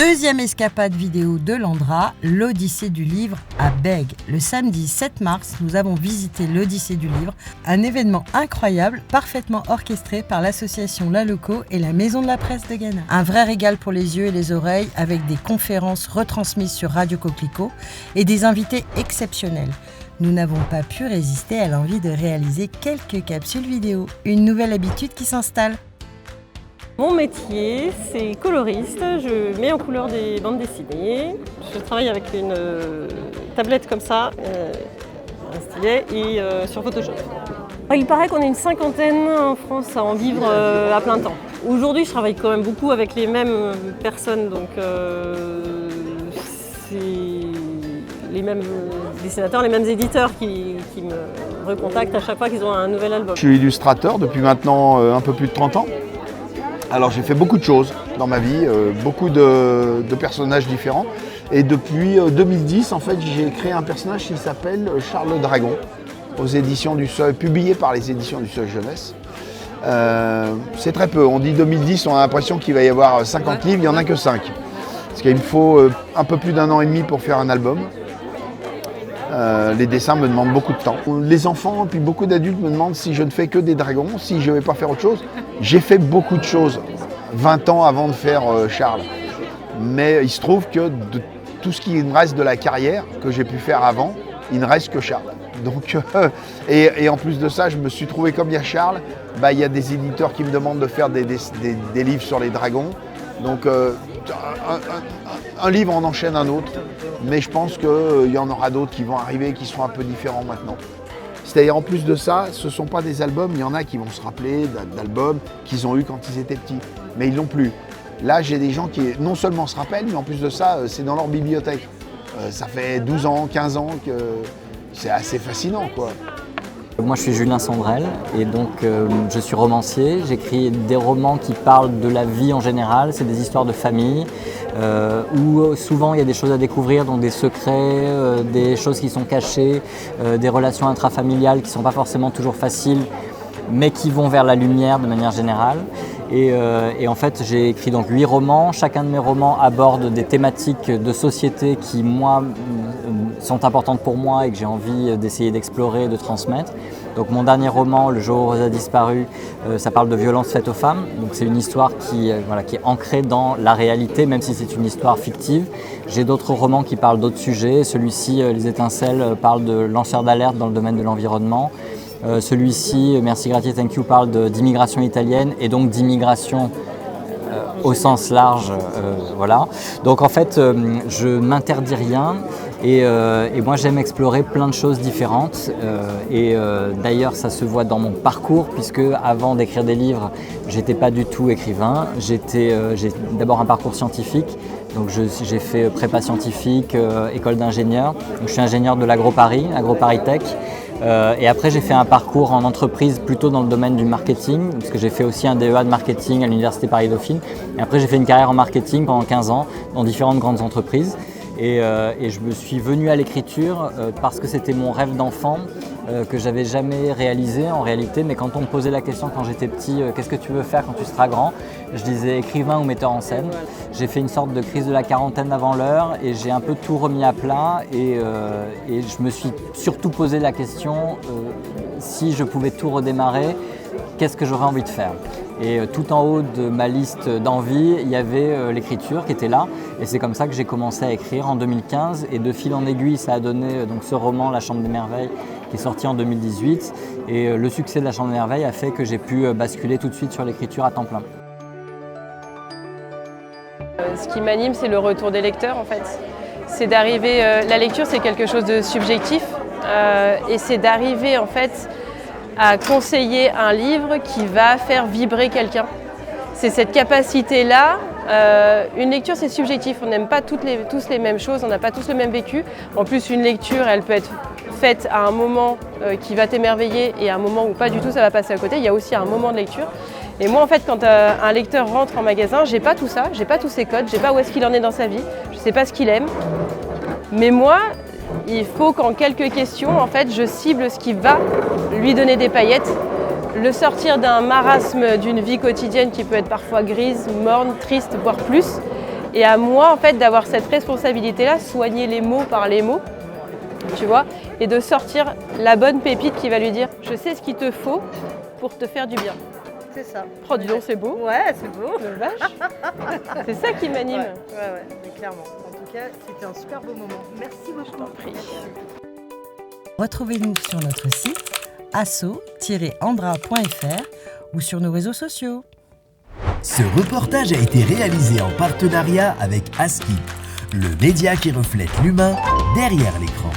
Deuxième escapade vidéo de Landra, l'Odyssée du livre à Bègue. Le samedi 7 mars, nous avons visité l'Odyssée du livre, un événement incroyable, parfaitement orchestré par l'association La Loco et la Maison de la Presse de Ghana. Un vrai régal pour les yeux et les oreilles, avec des conférences retransmises sur Radio Coquelicot et des invités exceptionnels. Nous n'avons pas pu résister à l'envie de réaliser quelques capsules vidéo, une nouvelle habitude qui s'installe. Mon métier, c'est coloriste. Je mets en couleur des bandes dessinées. Je travaille avec une tablette comme ça, un stylet et sur Photoshop. Il paraît qu'on est une cinquantaine en France à en vivre à plein temps. Aujourd'hui, je travaille quand même beaucoup avec les mêmes personnes, donc c'est les mêmes dessinateurs, les mêmes éditeurs qui me recontactent à chaque fois qu'ils ont un nouvel album. Je suis illustrateur depuis maintenant un peu plus de 30 ans. Alors j'ai fait beaucoup de choses dans ma vie, beaucoup de personnages différents. Et depuis 2010, en fait, j'ai créé un personnage qui s'appelle Charles le Dragon, aux éditions du Seuil, publié par les éditions du Seuil Jeunesse. C'est très peu. On dit 2010, on a l'impression qu'il va y avoir 50 livres, il n'y en a que 5. Parce qu'il me faut un peu plus d'1 an et demi pour faire un album. Les dessins me demandent beaucoup de temps. Les enfants et puis beaucoup d'adultes me demandent si je ne fais que des dragons, si je ne vais pas faire autre chose. J'ai fait beaucoup de choses 20 ans avant de faire Charles. Mais il se trouve que de tout ce qui me reste de la carrière que j'ai pu faire avant, il ne reste que Charles. Donc, et en plus de ça, je me suis trouvé comme il y a Charles, il y a des éditeurs qui me demandent de faire des livres sur les dragons. Donc un livre en enchaîne un autre, mais je pense qu'il y en aura d'autres qui vont arriver qui seront un peu différents maintenant. C'est-à-dire en plus de ça, ce ne sont pas des albums, il y en a qui vont se rappeler d'albums qu'ils ont eu quand ils étaient petits, mais ils l'ont plus. Là, j'ai des gens qui non seulement se rappellent, mais en plus de ça, c'est dans leur bibliothèque. Ça fait 12 ans, 15 ans que c'est assez fascinant, quoi. Moi, je suis Julien Sandrel et donc je suis romancier. J'écris des romans qui parlent de la vie en général. C'est des histoires de famille où souvent il y a des choses à découvrir, donc des secrets, des choses qui sont cachées, des relations intrafamiliales qui ne sont pas forcément toujours faciles, mais qui vont vers la lumière de manière générale. Et en fait, j'ai écrit donc 8 romans. Chacun de mes romans aborde des thématiques de société qui, moi, sont importantes pour moi et que j'ai envie d'essayer d'explorer et de transmettre. Donc mon dernier roman, Le jour où Rose a disparu, ça parle de violences faites aux femmes. Donc c'est une histoire qui est ancrée dans la réalité, même si c'est une histoire fictive. J'ai d'autres romans qui parlent d'autres sujets. Celui-ci, Les étincelles, parle de lanceurs d'alerte dans le domaine de l'environnement. Celui-ci, Merci Gratier Thank You, parle d'immigration italienne et donc d'immigration au sens large. Voilà. Donc en fait, je m'interdis rien et moi j'aime explorer plein de choses différentes. D'ailleurs, ça se voit dans mon parcours puisque avant d'écrire des livres, j'étais pas du tout écrivain. J'ai d'abord un parcours scientifique. Donc j'ai fait prépa scientifique, école d'ingénieur. Je suis ingénieur de l'AgroParis Tech. Et après, j'ai fait un parcours en entreprise plutôt dans le domaine du marketing, parce que j'ai fait aussi un DEA de marketing à l'Université Paris-Dauphine. Et après, j'ai fait une carrière en marketing pendant 15 ans dans différentes grandes entreprises. Et je me suis venu à l'écriture parce que c'était mon rêve d'enfant que j'avais jamais réalisé en réalité. Mais quand on me posait la question quand j'étais petit, qu'est-ce que tu veux faire quand tu seras grand? Je disais écrivain ou metteur en scène. J'ai fait une sorte de crise de la quarantaine avant l'heure et j'ai un peu tout remis à plat. Et je me suis surtout posé la question, si je pouvais tout redémarrer, qu'est-ce que j'aurais envie de faire? Et tout en haut de ma liste d'envies, il y avait l'écriture qui était là. Et c'est comme ça que j'ai commencé à écrire en 2015. Et de fil en aiguille, ça a donné donc, ce roman, La Chambre des Merveilles, qui est sorti en 2018. Et le succès de La Chambre des Merveilles a fait que j'ai pu basculer tout de suite sur l'écriture à temps plein. Ce qui m'anime, c'est le retour des lecteurs, en fait. C'est d'arriver... la lecture, c'est quelque chose de subjectif. Et c'est d'arriver, en fait, à conseiller un livre qui va faire vibrer quelqu'un. C'est cette capacité-là. Une lecture, c'est subjectif. On n'aime pas tous les mêmes choses, on n'a pas tous le même vécu. En plus, une lecture, elle peut être faite à un moment qui va t'émerveiller et à un moment où pas du tout, ça va passer à côté. Il y a aussi un moment de lecture. Et moi, en fait, quand un lecteur rentre en magasin, j'ai pas tout ça, j'ai pas tous ses codes, j'ai pas où est-ce qu'il en est dans sa vie, je sais pas ce qu'il aime. Mais moi, il faut qu'en quelques questions, en fait, je cible ce qui va lui donner des paillettes, le sortir d'un marasme d'une vie quotidienne qui peut être parfois grise, morne, triste, voire plus, Et à moi, en fait, d'avoir cette responsabilité-là, soigner les mots par les mots, tu vois, et de sortir la bonne pépite qui va lui dire « je sais ce qu'il te faut pour te faire du bien ». C'est ça. Oh, dis donc, c'est beau. Ouais, c'est beau. Le vache. C'est ça qui m'anime. Ouais, mais clairement. En tout cas, c'était un super beau moment. Merci beaucoup. Je t'en prie. Retrouvez-nous sur notre site asso-andra.fr ou sur nos réseaux sociaux. Ce reportage a été réalisé en partenariat avec Askip, le média qui reflète l'humain derrière l'écran.